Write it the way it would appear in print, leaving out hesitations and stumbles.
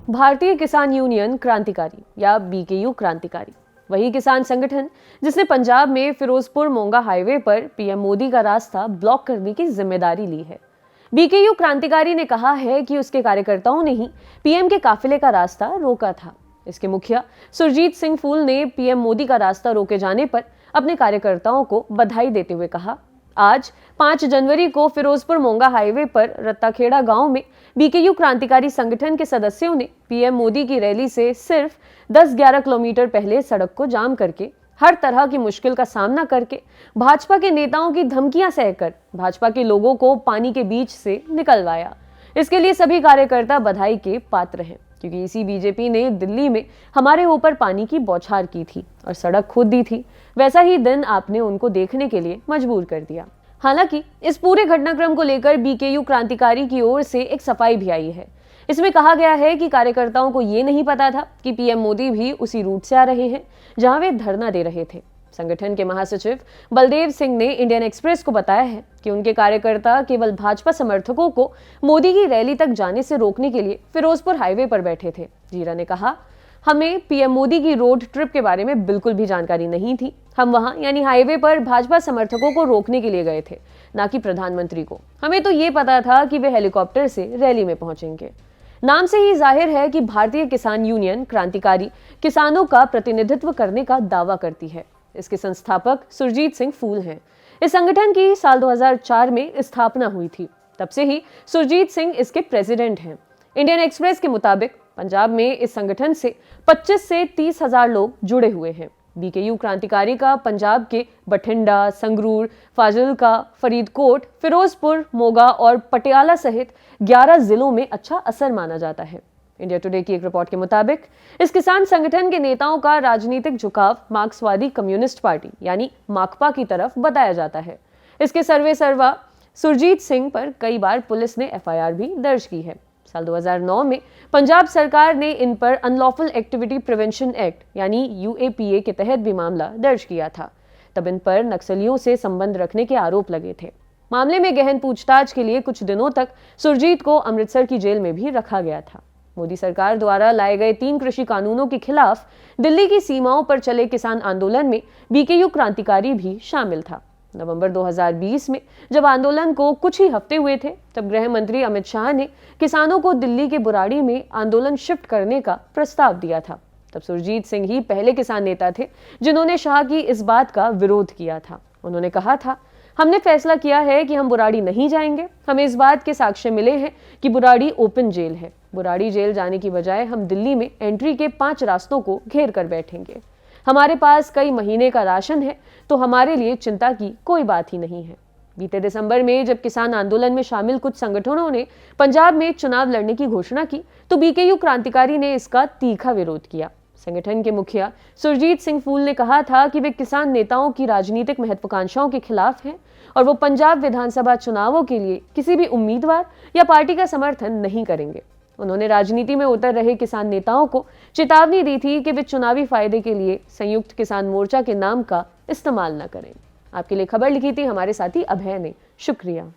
भारतीय किसान यूनियन क्रांतिकारी या बीकेयू क्रांतिकारी वही किसान संगठन जिसने पंजाब में फिरोजपुर मोंगा हाईवे पर पीएम मोदी का रास्ता ब्लॉक करने की जिम्मेदारी ली है। बीकेयू क्रांतिकारी ने कहा है कि उसके कार्यकर्ताओं ने ही पीएम के काफिले का रास्ता रोका था। इसके मुखिया सुरजीत सिंह फूल ने पीएम मोदी का रास्ता रोके जाने पर अपने कार्यकर्ताओं को बधाई देते हुए कहा, आज 5 जनवरी को फिरोजपुर मोंगा हाईवे पर रत्ताखेड़ा गांव में बीकेयू क्रांतिकारी संगठन के सदस्यों ने पीएम मोदी की रैली से सिर्फ 10-11 किलोमीटर पहले सड़क को जाम करके हर तरह की मुश्किल का सामना करके भाजपा के नेताओं की धमकियां सहकर भाजपा के लोगों को पानी के बीच से निकलवाया। इसके लिए सभी कार्यकर्ता बधाई के पात्र हैं, क्योंकि इसी बीजेपी ने दिल्ली में हमारे ऊपर पानी की बौछार की थी और सड़क खोद दी थी। वैसा ही दिन आपने उनको देखने के लिए मजबूर कर दिया। हालांकि इस पूरे घटनाक्रम को लेकर बीकेयू क्रांतिकारी की ओर से एक सफाई भी आई है। इसमें कहा गया है कि कार्यकर्ताओं को ये नहीं पता था कि पीएम मोदी भी उसी रूट से आ रहे हैं जहां वे धरना दे रहे थे। संगठन के महासचिव बलदेव सिंह ने इंडियन एक्सप्रेस को बताया है कि उनके कार्यकर्ता केवल भाजपा समर्थकों को मोदी की रैली तक जाने से रोकने के लिए फिरोजपुर हाईवे पर बैठे थे। जीरा ने कहा, हमें पीएम मोदी की रोड ट्रिप के बारे में बिल्कुल भी जानकारी नहीं थी। हम वहां यानी हाईवे पर भाजपा समर्थकों को रोकने के लिए गए थे, ना कि प्रधानमंत्री को। हमें तो ये पता था कि वे हेलीकॉप्टर से रैली में पहुंचेंगे। नाम से ही जाहिर है कि भारतीय किसान यूनियन क्रांतिकारी किसानों का प्रतिनिधित्व करने का दावा करती है। इसके संस्थापक सुरजीत सिंह फूल हैं। इस संगठन की साल 2004 में स्थापना हुई थी। तब से ही सुरजीत सिंह इसके प्रेसिडेंट हैं। इंडियन एक्सप्रेस के मुताबिक पंजाब में इस संगठन से 25 से 30 हजार लोग जुड़े हुए हैं। बीकेयू क्रांतिकारी का पंजाब के बठिंडा, संगरूर, फाजिल्का, फरीदकोट, फिरोजपुर, मोगा और पटियाला सहित 11 जिलों में अच्छा असर माना जाता है। इंडिया टुडे की एक रिपोर्ट के मुताबिक इस किसान संगठन के नेताओं का राजनीतिक झुकाव मार्क्सवादी कम्युनिस्ट पार्टी यानी माकपा की तरफ बताया जाता है। इसके सर्वे सर्वा सुरजीत सिंह पर कई बार पुलिस ने एफआईआर भी दर्ज की है। साल 2009 में पंजाब सरकार ने इन पर अनलॉफुल एक्टिविटी प्रिवेंशन एक्ट यानी यूएपीए के तहत भी मामला दर्ज किया था। तब इन पर नक्सलियों से संबंध रखने के आरोप लगे थे। मामले में गहन पूछताछ के लिए कुछ दिनों तक सुरजीत को अमृतसर की जेल में भी रखा गया था। मोदी सरकार द्वारा लाए गए 3 कृषि कानूनों के खिलाफ दिल्ली की सीमाओं पर चले किसान आंदोलन में बीकेयू क्रांतिकारी भी शामिल था। नवंबर 2020 में जब आंदोलन को कुछ ही हफ्ते हुए थे, तब गृह मंत्री अमित शाह ने किसानों को दिल्ली के बुराड़ी में आंदोलन शिफ्ट करने का प्रस्ताव दिया था। तब सुरजीत सिंह ही पहले किसान नेता थे जिन्होंने शाह की इस बात का विरोध किया था। उन्होंने कहा था, हमने फैसला किया है कि हम बुराड़ी नहीं जाएंगे। हमें इस बात के साक्ष्य मिले हैं कि बुराड़ी ओपन जेल है। बुराड़ी जेल जाने की बजाय हम दिल्ली में एंट्री के 5 रास्तों को घेर कर बैठेंगे। हमारे पास कई महीने का राशन है, तो हमारे लिए चिंता की कोई बात ही नहीं है। बीते दिसंबर में जब किसान आंदोलन में शामिल कुछ संगठनों ने पंजाब में चुनाव लड़ने की घोषणा की, तो बीकेयू क्रांतिकारी ने इसका तीखा विरोध किया। संगठन के मुखिया सुरजीत सिंह फूल ने कहा था कि वे किसान नेताओं की राजनीतिक महत्वाकांक्षाओं के खिलाफ हैं और वो पंजाब विधानसभा चुनावों के लिए किसी भी उम्मीदवार या पार्टी का समर्थन नहीं करेंगे। उन्होंने राजनीति में उतर रहे किसान नेताओं को चेतावनी दी थी कि वे चुनावी फायदे के लिए संयुक्त किसान मोर्चा के नाम का इस्तेमाल न करें। आपके लिए खबर लिखी थी हमारे साथी अभय ने। शुक्रिया।